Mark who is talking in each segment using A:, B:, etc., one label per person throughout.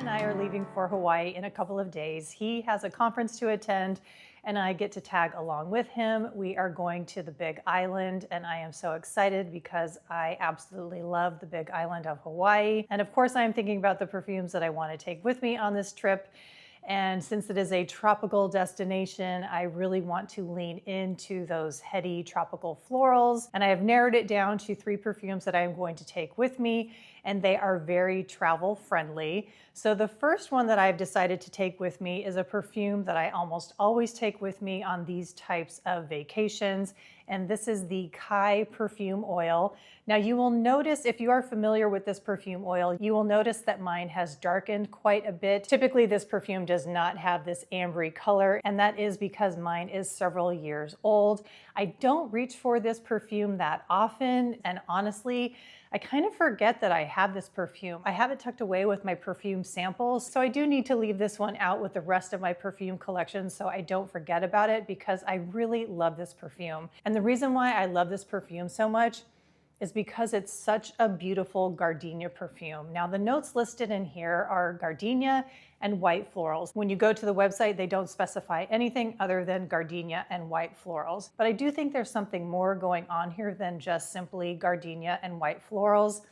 A: and I are leaving for Hawaii in a couple of days. He has a conference to attend and I get to tag along with him. We are going to the Big Island and I am so excited because I absolutely love the Big Island of Hawaii. And of course, I'm thinking about the perfumes that I want to take with me on this trip. And since it is a tropical destination, I really want to lean into those heady tropical florals. And I have narrowed it down to 3 perfumes that I'm going to take with me, and they are very travel friendly. So the first one that I've decided to take with me is a perfume that I almost always take with me on these types of vacations. And this is the Kai Perfume Oil. Now you will notice, if you are familiar with this perfume oil, you will notice that mine has darkened quite a bit. Typically this perfume does not have this ambery color, and that is because mine is several years old. I don't reach for this perfume that often, and honestly, I kind of forget that I have this perfume. I have it tucked away with my perfume samples, so I do need to leave this one out with the rest of my perfume collection so I don't forget about it, because I really love this perfume. And the reason why I love this perfume so much is because it's such a beautiful gardenia perfume. Now the notes listed in here are gardenia and white florals. When you go to the website, they don't specify anything other than gardenia and white florals. But I do think there's something more going on here than just simply gardenia and white florals.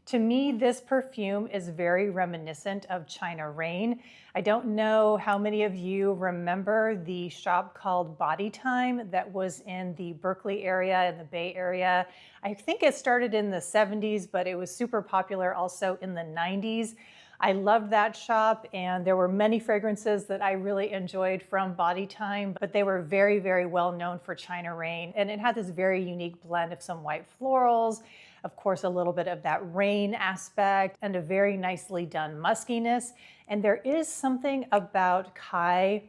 A: To me, this perfume is very reminiscent of China Rain. I don't know how many of you remember the shop called Body Time that was in the Berkeley area, in the Bay Area. I think it started in the 70s, but it was super popular also in the 90s. I loved that shop, and there were many fragrances that I really enjoyed from Body Time, but they were very, very well known for China Rain. And it had this very unique blend of some white florals, of course, a little bit of that rain aspect, and a very nicely done muskiness. And there is something about Kai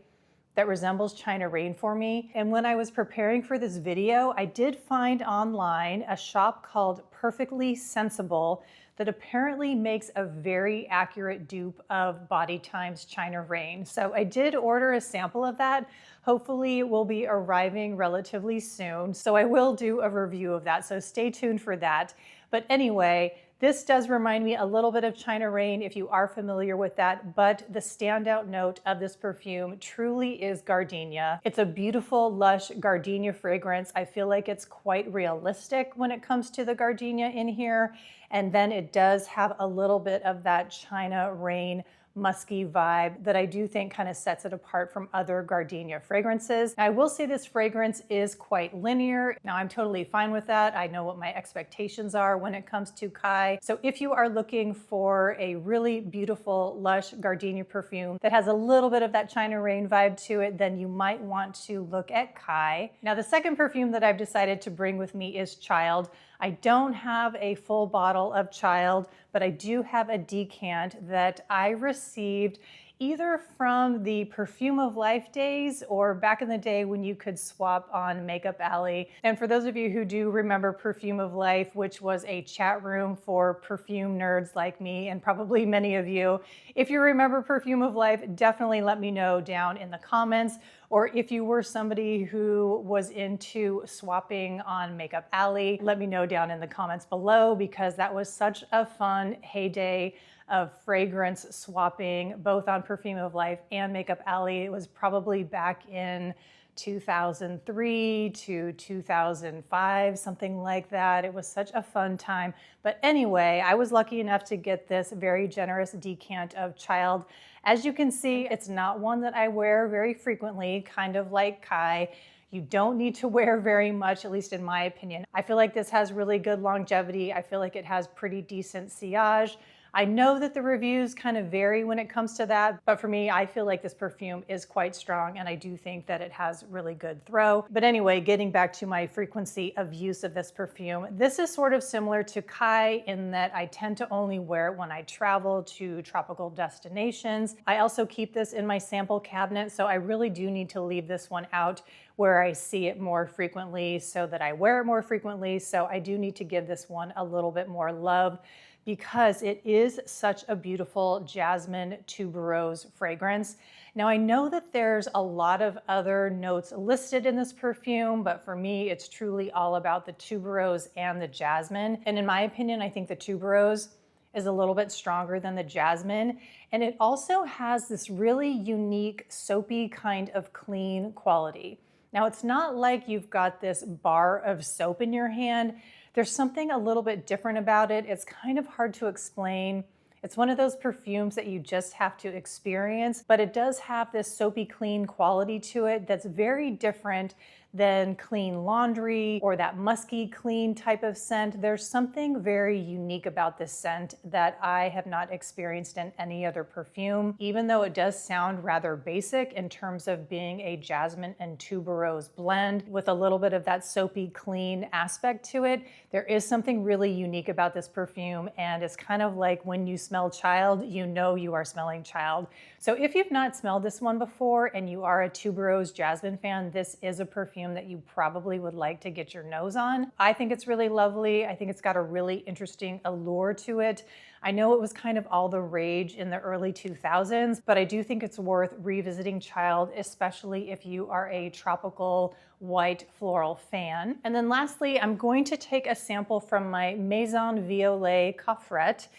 A: that resembles China Rain for me. And when I was preparing for this video, I did find online a shop called Perfectly Sensible that apparently makes a very accurate dupe of Body Time's China Rain. So I did order a sample of that. Hopefully it will be arriving relatively soon. So I will do a review of that. So stay tuned for that. But anyway, this does remind me a little bit of China Rain if you are familiar with that, but the standout note of this perfume truly is gardenia. It's a beautiful, lush gardenia fragrance. I feel like it's quite realistic when it comes to the gardenia in here. And then it does have a little bit of that China Rain musky vibe that I do think kind of sets it apart from other gardenia fragrances. Now, I will say this fragrance is quite linear. Now, I'm totally fine with that. I know what my expectations are when it comes to Kai. So if you are looking for a really beautiful, lush gardenia perfume that has a little bit of that China Rain vibe to it, then you might want to look at Kai. Now, the second perfume that I've decided to bring with me is Child. I don't have a full bottle of Child, but I do have a decant that I received either from the Perfume of Life days or back in the day when you could swap on Makeup Alley. And for those of you who do remember Perfume of Life, which was a chat room for perfume nerds like me and probably many of you, if you remember Perfume of Life, definitely let me know down in the comments. Or if you were somebody who was into swapping on Makeup Alley, let me know down in the comments below, because that was such a fun heyday of fragrance swapping, both on Perfume of Life and Makeup Alley. It was probably back in 2003 to 2005, something like that. It was such a fun time. But anyway, I was lucky enough to get this very generous decant of Child. As you can see, it's not one that I wear very frequently, kind of like Kai. You don't need to wear very much, at least in my opinion. I feel like this has really good longevity. I feel like it has pretty decent sillage. I know that the reviews kind of vary when it comes to that, but for me, I feel like this perfume is quite strong, and I do think that it has really good throw. But anyway, getting back to my frequency of use of this perfume, this is sort of similar to Kai in that I tend to only wear it when I travel to tropical destinations. I also keep this in my sample cabinet, so I really do need to leave this one out where I see it more frequently so that I wear it more frequently. So I do need to give this one a little bit more love, because it is such a beautiful jasmine tuberose fragrance. Now I know that there's a lot of other notes listed in this perfume, but for me, it's truly all about the tuberose and the jasmine. And in my opinion, I think the tuberose is a little bit stronger than the jasmine. And it also has this really unique soapy kind of clean quality. Now, it's not like you've got this bar of soap in your hand. There's something a little bit different about it. It's kind of hard to explain. It's one of those perfumes that you just have to experience, but it does have this soapy clean quality to it that's very different than clean laundry or that musky clean type of scent. There's something very unique about this scent that I have not experienced in any other perfume, even though it does sound rather basic in terms of being a jasmine and tuberose blend with a little bit of that soapy clean aspect to it. There is something really unique about this perfume, and it's kind of like when you smell child, you know you are smelling child. So if you've not smelled this one before and you are a tuberose jasmine fan, this is a perfume that you probably would like to get your nose on. I think it's really lovely. I think it's got a really interesting allure to it. I know it was kind of all the rage in the early 2000s, but I do think it's worth revisiting child, especially if you are a tropical white floral fan. And then lastly, I'm going to take a sample from my Maison Violet Coffret,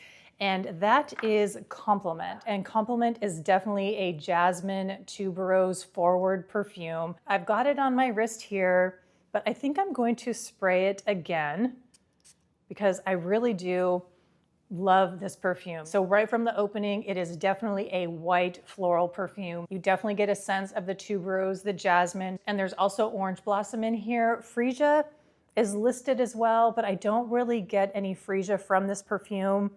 A: and that is Compliment. And Compliment is definitely a jasmine tuberose forward perfume. I've got it on my wrist here, but I think I'm going to spray it again because I really do love this perfume. So right from the opening, it is definitely a white floral perfume. You definitely get a sense of the tuberose, the jasmine, and there's also orange blossom in here. Freesia is listed as well, but I don't really get any freesia from this perfume.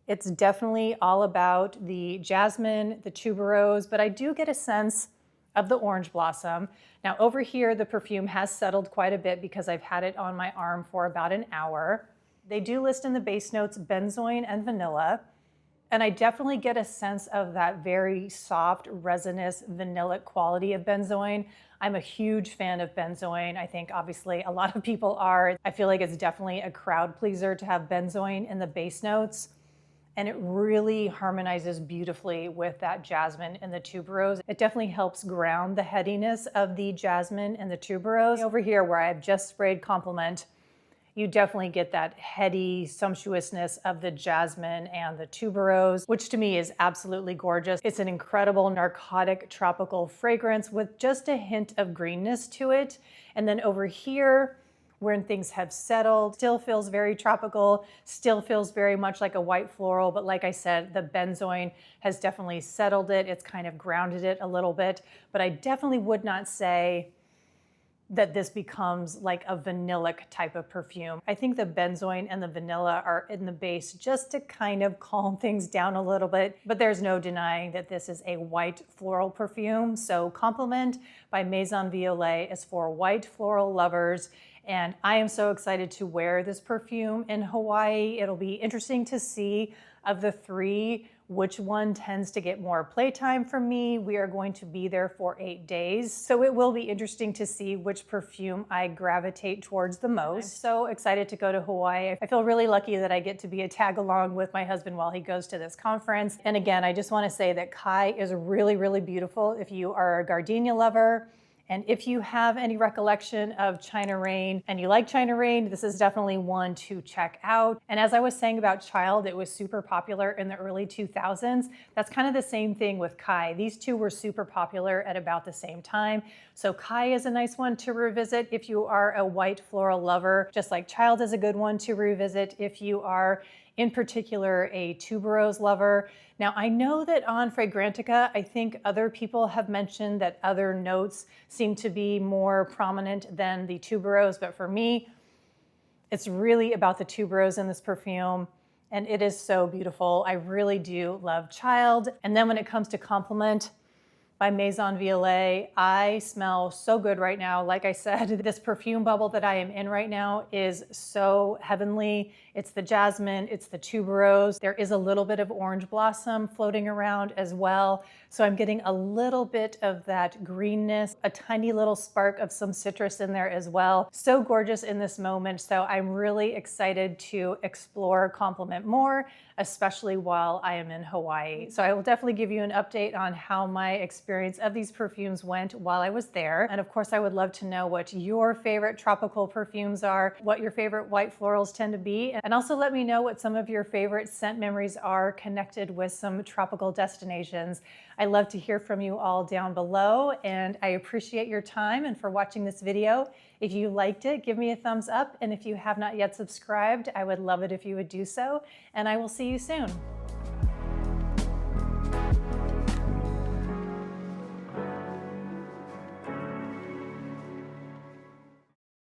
A: It's definitely all about the jasmine, the tuberose, but I do get a sense of the orange blossom. Now over here, the perfume has settled quite a bit because I've had it on my arm for about an hour. They do list in the base notes benzoin and vanilla, and I definitely get a sense of that very soft, resinous, vanillic quality of benzoin. I'm a huge fan of benzoin. I think obviously a lot of people are. I feel like it's definitely a crowd pleaser to have benzoin in the base notes. And it really harmonizes beautifully with that jasmine and the tuberose. It definitely helps ground the headiness of the jasmine and the tuberose. Over here where I've just sprayed Compliment, you definitely get that heady sumptuousness of the jasmine and the tuberose, which to me is absolutely gorgeous. It's an incredible narcotic tropical fragrance with just a hint of greenness to it. And then over here, when things have settled, still feels very tropical, still feels very much like a white floral, but like I said, the benzoin has definitely settled it. It's kind of grounded it a little bit, but I definitely would not say that this becomes like a vanillic type of perfume. I think the benzoin and the vanilla are in the base just to kind of calm things down a little bit, but there's no denying that this is a white floral perfume. So Compliment by Maison Violet is for white floral lovers. And I am so excited to wear this perfume in Hawaii. It'll be interesting to see of the three, which one tends to get more playtime from me. We are going to be there for 8 days. So it will be interesting to see which perfume I gravitate towards the most. I'm so excited to go to Hawaii. I feel really lucky that I get to be a tag along with my husband while he goes to this conference. And again, I just want to say that Kai is really, really beautiful if you are a gardenia lover. And if you have any recollection of China Rain and you like China Rain, this is definitely one to check out. And as I was saying about Child, it was super popular in the early 2000s. That's kind of the same thing with Kai. These two were super popular at about the same time. So Kai is a nice one to revisit if you are a white floral lover, just like Child is a good one to revisit if you are in particular a tuberose lover. Now I know that on Fragrantica, I think other people have mentioned that other notes seem to be more prominent than the tuberose, but for me, it's really about the tuberose in this perfume, and it is so beautiful. I really do love Child. And then when it comes to Compliment by Maison Violet, I smell so good right now. Like I said, this perfume bubble that I am in right now is so heavenly. It's the jasmine, it's the tuberose. There is a little bit of orange blossom floating around as well. So I'm getting a little bit of that greenness, a tiny little spark of some citrus in there as well. So gorgeous in this moment. So I'm really excited to explore Compliment more, especially while I am in Hawaii. So I will definitely give you an update on how my experience experience of these perfumes went while I was there. And of course, I would love to know what your favorite tropical perfumes are, what your favorite white florals tend to be, and also let me know what some of your favorite scent memories are connected with some tropical destinations. I love to hear from you all down below, and I appreciate your time and for watching this video. If you liked it, give me a thumbs up, and if you have not yet subscribed, I would love it if you would do so, and I will see you soon.